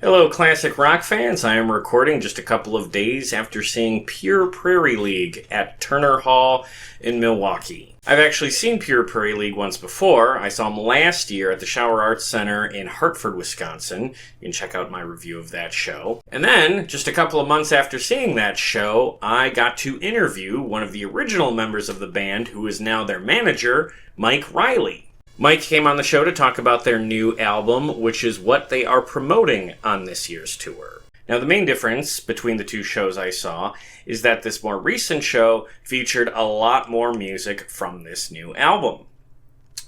Hello, classic rock fans. I am recording just a couple of days after seeing Pure Prairie League at Turner Hall in Milwaukee. I've actually seen Pure Prairie League once before. I saw them last year at the Shower Arts Center in Hartford, Wisconsin. You can check out my review of that show. And then, just a couple of months after seeing that show, I got to interview one of the original members of the band, who is now their manager, Mike Riley. Mike came on the show to talk about their new album, which is what they are promoting on this year's tour. Now, the main difference between the two shows I saw is that this more recent show featured a lot more music from this new album.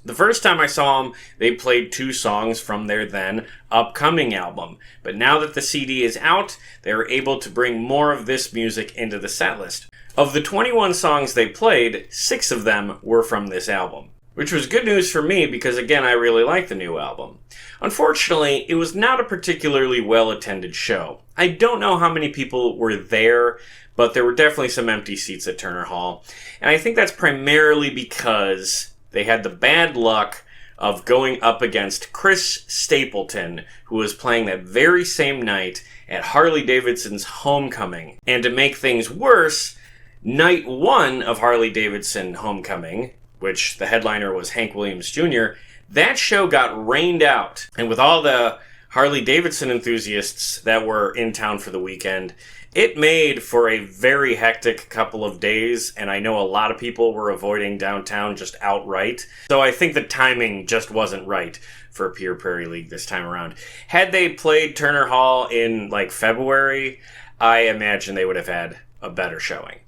The first time I saw them, they played 2 songs from their then upcoming album. But now that the CD is out, they were able to bring more of this music into the setlist. Of the 21 songs they played, 6 of them were from this album. Which was good news for me because, again, I really like the new album. Unfortunately, it was not a particularly well-attended show. I don't know how many people were there, but there were definitely some empty seats at Turner Hall. And I think that's primarily because they had the bad luck of going up against Chris Stapleton, who was playing that very same night at Harley-Davidson's Homecoming. And to make things worse, night 1 of Harley-Davidson Homecoming, which the headliner was Hank Williams Jr., that show got rained out. And with all the Harley-Davidson enthusiasts that were in town for the weekend, it made for a very hectic couple of days, and I know a lot of people were avoiding downtown just outright. So I think the timing just wasn't right for Pure Prairie League this time around. Had they played Turner Hall in, February, I imagine they would have had a better showing.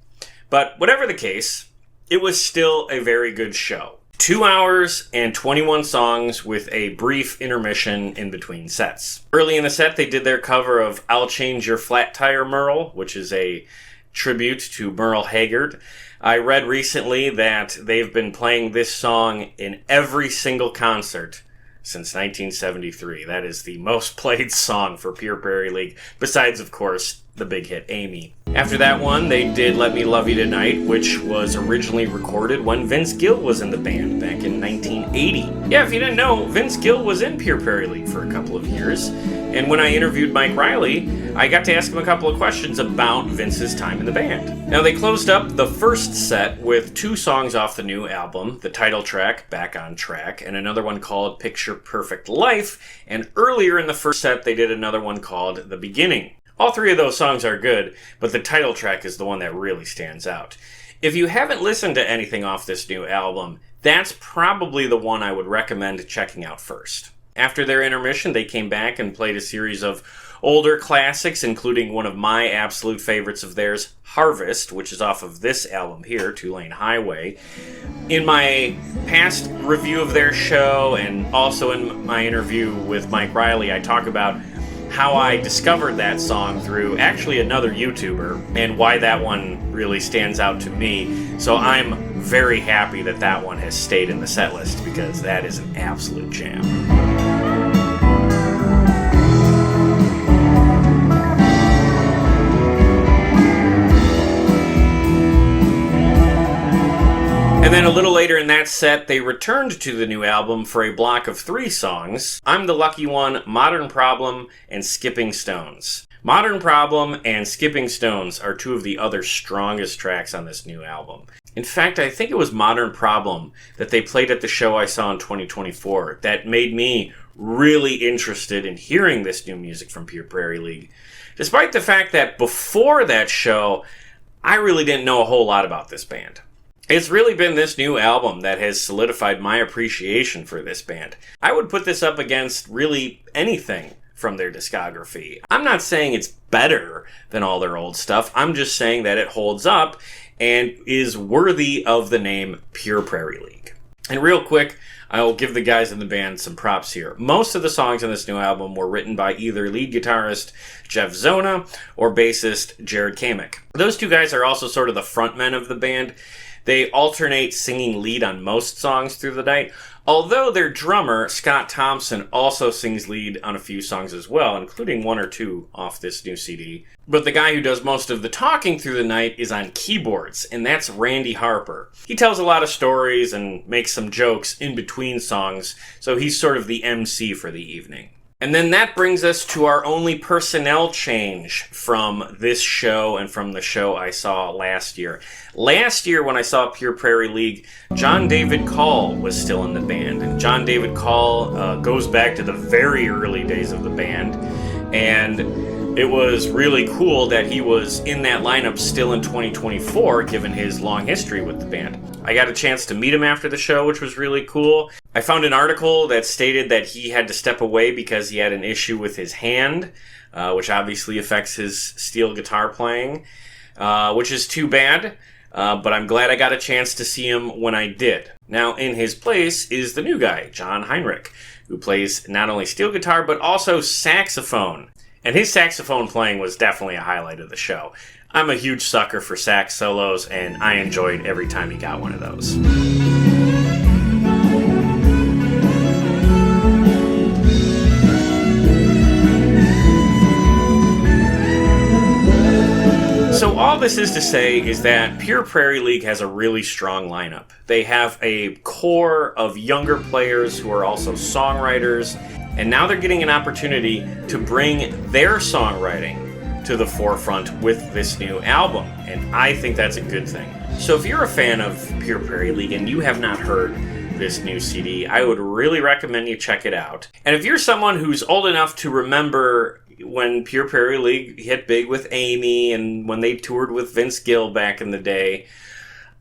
But whatever the case, it was still a very good show. 2 hours and 21 songs with a brief intermission in between sets. Early in the set, they did their cover of I'll Change Your Flat Tire, Merle, which is a tribute to Merle Haggard. I read recently that they've been playing this song in every single concert since 1973. That is the most played song for Pure Prairie League, besides, of course, the big hit Amy. After that one, they did Let Me Love You Tonight, which was originally recorded when Vince Gill was in the band back in 1980. Yeah, if you didn't know, Vince Gill was in Pure Prairie League for a couple of years, and when I interviewed Mike Riley, I got to ask him a couple of questions about Vince's time in the band. Now, they closed up the first set with 2 songs off the new album, the title track, Back on Track, and another one called Picture Perfect Life, and earlier in the first set, they did another one called The Beginning. All 3 of those songs are good, but the title track is the one that really stands out. If you haven't listened to anything off this new album, that's probably the one I would recommend checking out first. After their intermission, they came back and played a series of older classics, including one of my absolute favorites of theirs, Harvest, which is off of this album here, 2 Lane Highway. In my past review of their show, and also in my interview with Mike Riley, I talk about how I discovered that song through actually another YouTuber and why that one really stands out to me. So I'm very happy that that one has stayed in the set list because that is an absolute jam. And then a little later in that set, they returned to the new album for a block of 3 songs, I'm the Lucky One, Modern Problem, and Skipping Stones. Modern Problem and Skipping Stones are 2 of the other strongest tracks on this new album. In fact, I think it was Modern Problem that they played at the show I saw in 2024 that made me really interested in hearing this new music from Pure Prairie League. Despite the fact that before that show, I really didn't know a whole lot about this band. It's really been this new album that has solidified my appreciation for this band. I would put this up against really anything from their discography. I'm not saying it's better than all their old stuff. I'm just saying that it holds up and is worthy of the name Pure Prairie League. And real quick, I'll give the guys in the band some props here. Most of the songs on this new album were written by either lead guitarist Jeff Zona or bassist Jared Kamek. Those 2 guys are also sort of the frontmen of the band. They alternate singing lead on most songs through the night, although their drummer, Scott Thompson, also sings lead on a few songs as well, including 1 or 2 off this new CD. But the guy who does most of the talking through the night is on keyboards, and that's Randy Harper. He tells a lot of stories and makes some jokes in between songs, so he's sort of the MC for the evening. And then that brings us to our only personnel change from this show and from the show I saw last year. Last year when I saw Pure Prairie League, John David Call was still in the band. And John David Call goes back to the very early days of the band. And it was really cool that he was in that lineup still in 2024, given his long history with the band. I got a chance to meet him after the show, which was really cool. I found an article that stated that he had to step away because he had an issue with his hand, which obviously affects his steel guitar playing, which is too bad, but I'm glad I got a chance to see him when I did. Now, in his place is the new guy, John Heinrich, who plays not only steel guitar, but also saxophone. And his saxophone playing was definitely a highlight of the show. I'm a huge sucker for sax solos, and I enjoyed every time he got one of those. So all this is to say is that Pure Prairie League has a really strong lineup. They have a core of younger players who are also songwriters, and now they're getting an opportunity to bring their songwriting to the forefront with this new album, and I think that's a good thing. So if you're a fan of Pure Prairie League and you have not heard this new CD, I would really recommend you check it out. And if you're someone who's old enough to remember when Pure Prairie League hit big with Amy and when they toured with Vince Gill back in the day,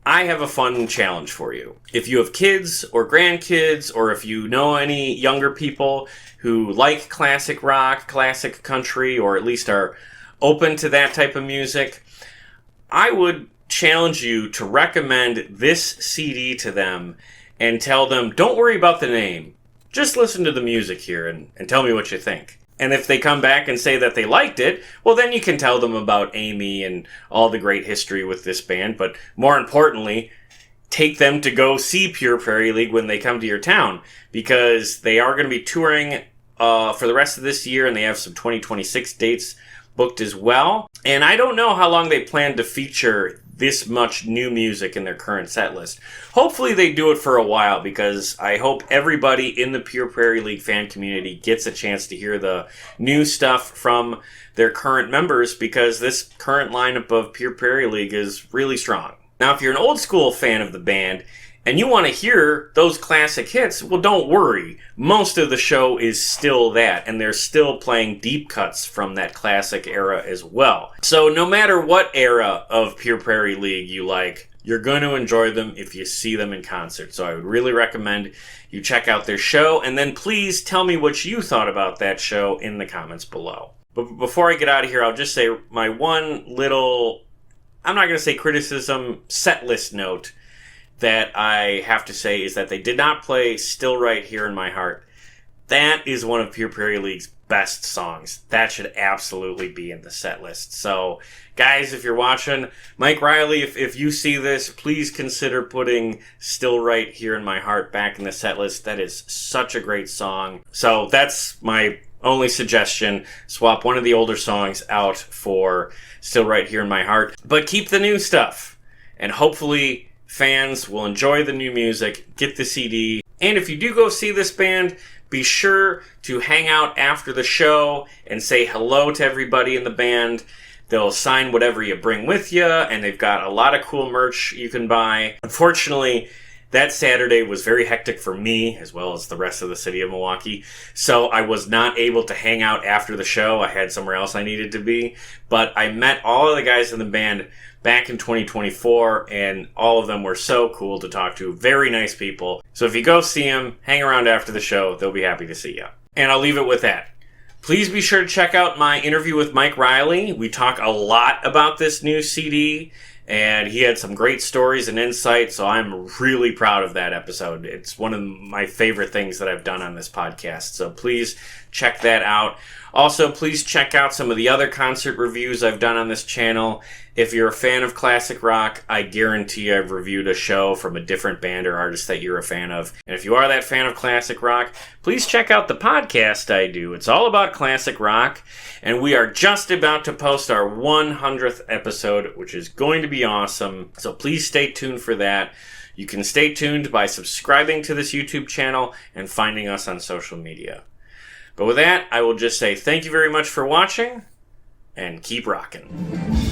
I have a fun challenge for you. If you have kids or grandkids, or if you know any younger people who like classic rock, classic country, or at least are open to that type of music, I would challenge you to recommend this CD to them and tell them, don't worry about the name. Just listen to the music here and tell me what you think. And if they come back and say that they liked it, well, then you can tell them about Amy and all the great history with this band. But more importantly, take them to go see Pure Prairie League when they come to your town, because they are going to be touring for the rest of this year, and they have some 2026 dates booked as well. And I don't know how long they plan to feature this much new music in their current set list. Hopefully they do it for a while, because I hope everybody in the Pure Prairie League fan community gets a chance to hear the new stuff from their current members, because this current lineup of Pure Prairie League is really strong. Now, if you're an old school fan of the band and you want to hear those classic hits, well, don't worry. Most of the show is still that, and they're still playing deep cuts from that classic era as well. So no matter what era of Pure Prairie League you like, you're going to enjoy them if you see them in concert. So I would really recommend you check out their show, and then please tell me what you thought about that show in the comments below. But before I get out of here, I'll just say my one little, I'm not going to say criticism, set list note that I have to say is that they did not play Still Right Here in My Heart. That is one of Pure Prairie League's best songs. That should absolutely be in the set list. So, guys, if you're watching, Mike Riley, if you see this, please consider putting Still Right Here in My Heart back in the set list. That is such a great song. So that's my only suggestion. Swap one of the older songs out for Still Right Here in My Heart. But keep the new stuff. And hopefully fans will enjoy the new music, get the CD, and if you do go see this band, be sure to hang out after the show and say hello to everybody in the band. They'll sign whatever you bring with you, and they've got a lot of cool merch you can buy. Unfortunately, that Saturday was very hectic for me, as well as the rest of the city of Milwaukee, so I was not able to hang out after the show. I had somewhere else I needed to be, but I met all of the guys in the band back in 2024, and all of them were so cool to talk to. Very nice people. So if you go see them, hang around after the show, they'll be happy to see you. And I'll leave it with that. Please be sure to check out my interview with Mike Riley. We talk a lot about this new CD, and he had some great stories and insights, so I'm really proud of that episode. It's one of my favorite things that I've done on this podcast, so please check that out. Also, please check out some of the other concert reviews I've done on this channel. If you're a fan of classic rock, I guarantee I've reviewed a show from a different band or artist that you're a fan of. And if you are that fan of classic rock, please check out the podcast I do. It's all about classic rock, and we are just about to post our 100th episode, which is going to be awesome. So please stay tuned for that. You can stay tuned by subscribing to this YouTube channel and finding us on social media. But with that, I will just say thank you very much for watching, and keep rocking.